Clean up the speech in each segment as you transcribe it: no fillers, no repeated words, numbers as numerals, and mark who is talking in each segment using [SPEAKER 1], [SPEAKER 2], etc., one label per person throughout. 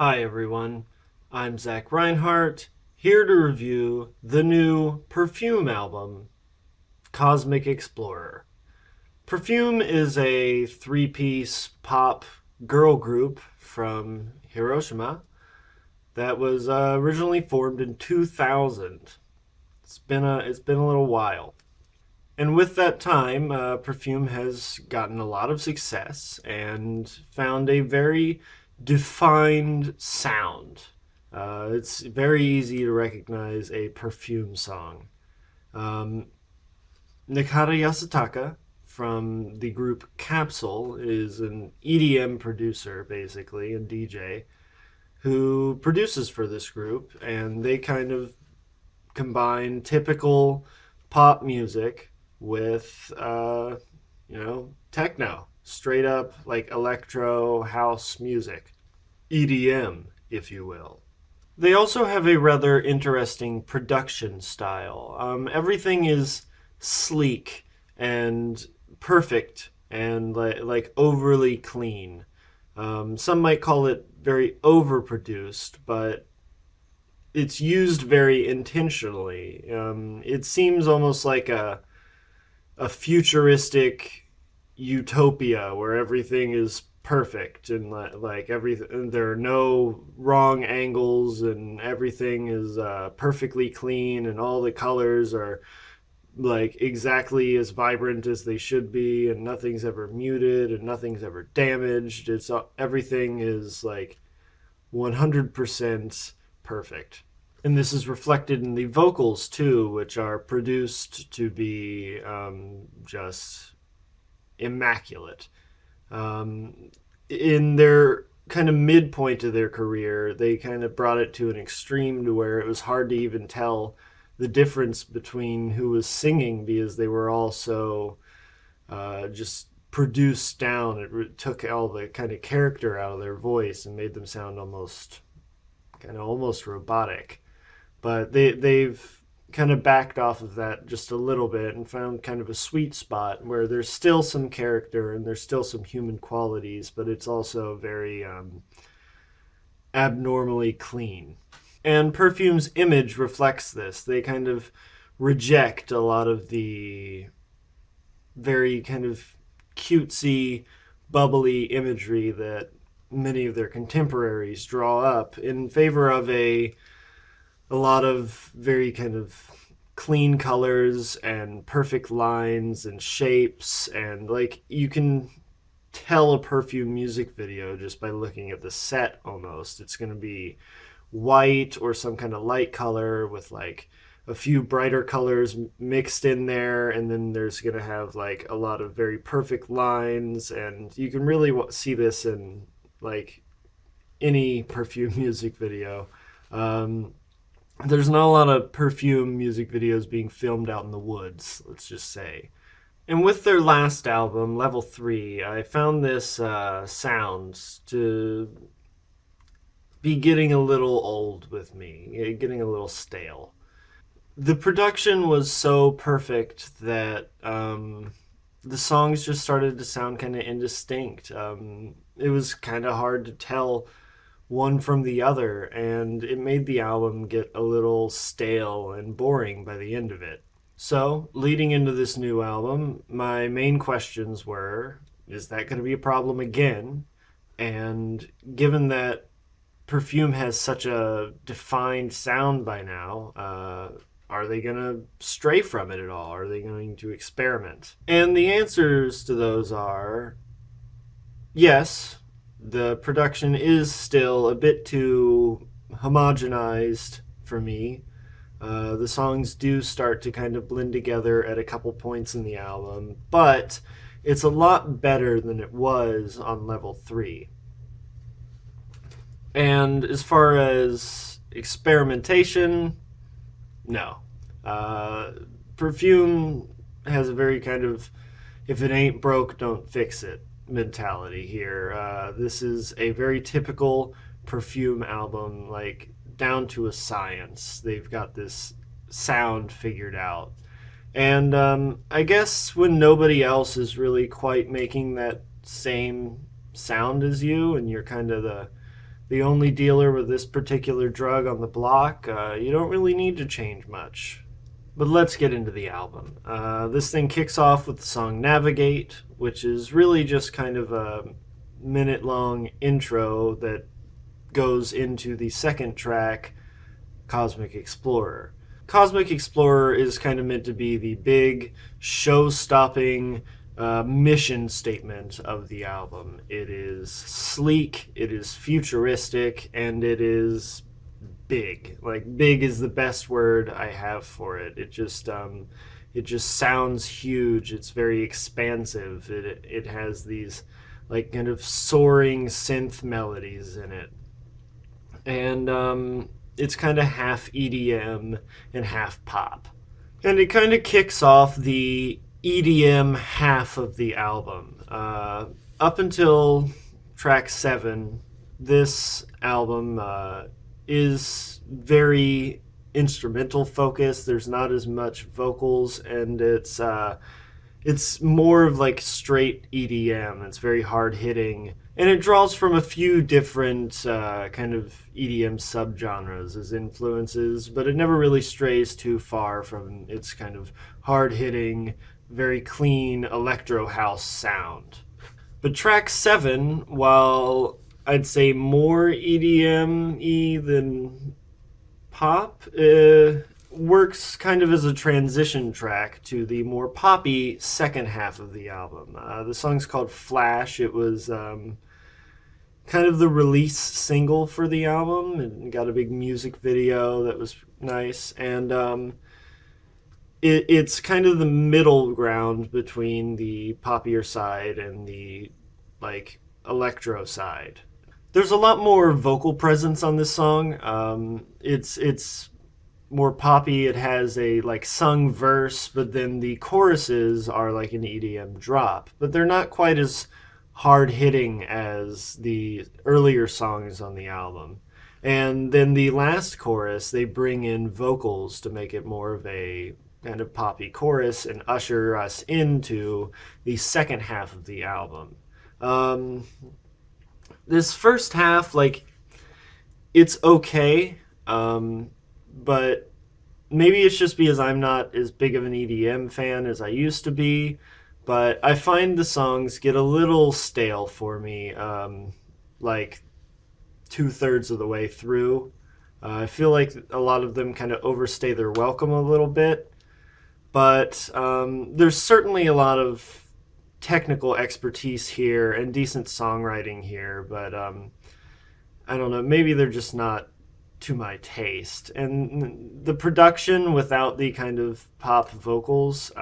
[SPEAKER 1] Hi everyone, I'm Zach Reinhardt, here to review the new Perfume album, Cosmic Explorer. Perfume is a three-piece pop girl group from Hiroshima that was originally formed in 2000. It's been a little while. And with that time, Perfume has gotten a lot of success and found a very defined sound. It's very easy to recognize a Perfume song. Um, Nakata Yasutaka from the group Capsule is an EDM producer, basically, and DJ, who produces for this group, and they kind of combine typical pop music with techno, straight up like electro house music, EDM, if you will. They also have a rather interesting production style. Everything is sleek and perfect and like overly clean. Some might call it very overproduced, but it's used very intentionally. It seems almost like a futuristic utopia where everything is perfect and like everything. There are no wrong angles and everything is perfectly clean and all the colors are like exactly as vibrant as they should be and nothing's ever muted and nothing's ever damaged. It's everything is like 100% perfect. And this is reflected in the vocals too, which are produced to be just immaculate. In their kind of midpoint of their career, they kind of brought it to an extreme to where it was hard to even tell the difference between who was singing because they were all so just produced down. It took all the kind of character out of their voice and made them sound almost robotic. But they've kind of backed off of that just a little bit and found kind of a sweet spot where there's still some character and there's still some human qualities, but it's also very abnormally clean. And Perfume's image reflects this. They kind of reject a lot of the very kind of cutesy, bubbly imagery that many of their contemporaries draw up in favor of a lot of very kind of clean colors and perfect lines and shapes, and like you can tell a Perfume music video just by looking at the set. Almost it's going to be white or some kind of light color with like a few brighter colors mixed in there, and then there's going to have like a lot of very perfect lines, and you can really see this in like any Perfume music video. um, there's not a lot of Perfume music videos being filmed out in the woods, let's just say. And with their last album, Level 3, I found this sound to be getting a little old with me, getting a little stale. The production was so perfect that the songs just started to sound kind of indistinct. It was kind of hard to tell one from the other, and it made the album get a little stale and boring by the end of it. So, leading into this new album, my main questions were, is that going to be a problem again? And given that Perfume has such a defined sound by now, are they going to stray from it at all? Are they going to experiment? And the answers to those are yes, the production is still a bit too homogenized for me. The songs do start to kind of blend together at a couple points in the album, but it's a lot better than it was on Level 3. And as far as experimentation, no. Uh, Perfume has a very kind of if it ain't broke, don't fix it mentality here. This is a very typical Perfume album, like down to a science. They've got this sound figured out. And I guess when nobody else is really quite making that same sound as you, and you're kind of the the only dealer with this particular drug on the block, you don't really need to change much. But let's get into the album. This thing kicks off with the song Navigate, which is really just kind of a minute long intro that goes into the second track, Cosmic Explorer. Cosmic Explorer is kind of meant to be the big, show stopping mission statement of the album. It is sleek, it is futuristic, and it is big. Like, big is the best word I have for it. It just sounds huge. It's very expansive. It has these like kind of soaring synth melodies in it, and it's kind of half EDM and half pop. And it kind of kicks off the EDM half of the album. Up until track 7, this album is very instrumental focused. There's not as much vocals, and it's more of like straight EDM. It's very hard hitting, and it draws from a few different kind of EDM subgenres as influences, but it never really strays too far from its kind of hard hitting, very clean electro house sound. But track 7, while I'd say more EDM y than pop, works kind of as a transition track to the more poppy second half of the album. The song's called Flash. It was kind of the release single for the album, and got a big music video that was nice. And it's kind of the middle ground between the poppier side and the like electro side. There's a lot more vocal presence on this song. It's more poppy. It has a like sung verse, but then the choruses are like an EDM drop. But they're not quite as hard hitting as the earlier songs on the album. And then the last chorus, they bring in vocals to make it more of a kind of poppy chorus and usher us into the second half of the album. This first half, like, it's okay, but maybe it's just because I'm not as big of an EDM fan as I used to be. But I find the songs get a little stale for me, like 2/3 of the way through. I feel like a lot of them kind of overstay their welcome a little bit. But there's certainly a lot of technical expertise here and decent songwriting here, but I don't know, maybe they're just not to my taste. And the production without the kind of pop vocals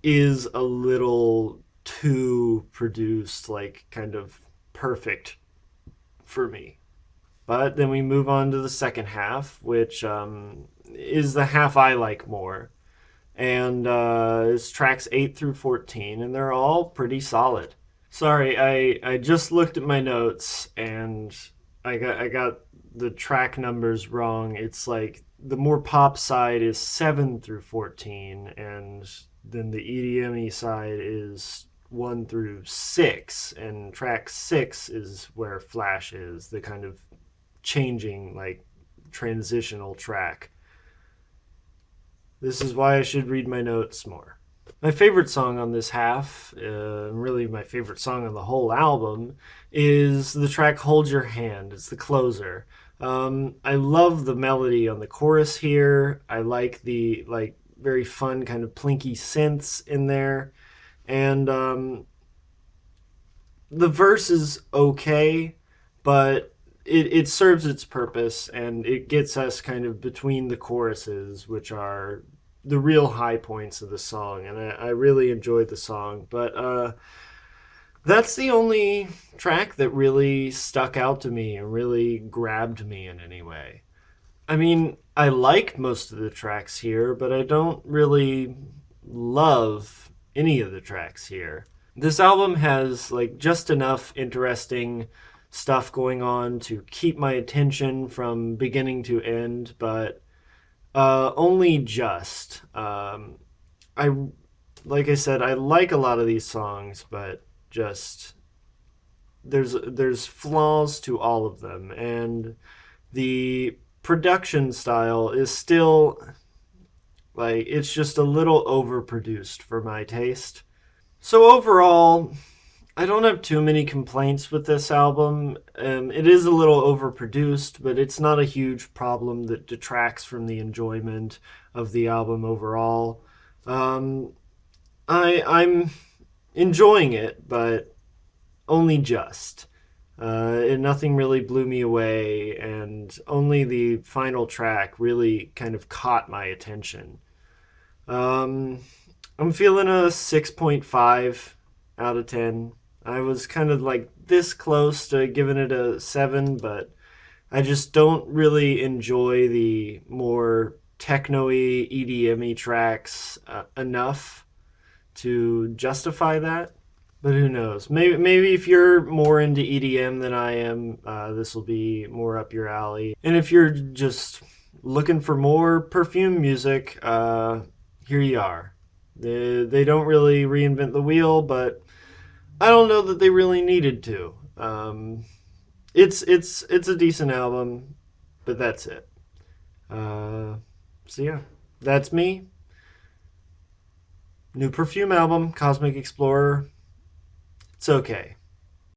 [SPEAKER 1] is a little too produced, like kind of perfect for me. But then we move on to the second half, which is the half I like more. And it's tracks 8 through 14, and they're all pretty solid. Sorry, I just looked at my notes, and I got the track numbers wrong. It's like the more pop side is 7 through 14, and then the EDM side is 1 through 6, and track 6 is where Flash is, the kind of changing, like, transitional track. This is why I should read my notes more. My favorite song on this half, really my favorite song on the whole album, is the track Hold Your Hand. It's the closer. I love the melody on the chorus here. I like the like very fun kind of plinky synths in there. And the verse is okay, but it serves its purpose, and it gets us kind of between the choruses, which are the real high points of the song, and I really enjoyed the song. But that's the only track that really stuck out to me and really grabbed me in any way. I mean, I like most of the tracks here, but I don't really love any of the tracks here. This album has like just enough interesting stuff going on to keep my attention from beginning to end, but only just. Like I said, I like a lot of these songs, but just there's flaws to all of them, and the production style is still like it's just a little overproduced for my taste. So overall, I don't have too many complaints with this album. It is a little overproduced, but it's not a huge problem that detracts from the enjoyment of the album overall. Um, I'm enjoying it, but only just. Nothing really blew me away, and only the final track really kind of caught my attention. Um, I'm feeling a 6.5 out of 10. I was kind of like this close to giving it a 7, but I just don't really enjoy the more techno-y, EDM-y tracks enough to justify that. But who knows? Maybe if you're more into EDM than I am, this will be more up your alley. And if you're just looking for more Perfume music, here you are. They don't really reinvent the wheel, but I don't know that they really needed to. It's a decent album, but that's it. So yeah, that's me. New Perfume album, Cosmic Explorer. It's okay.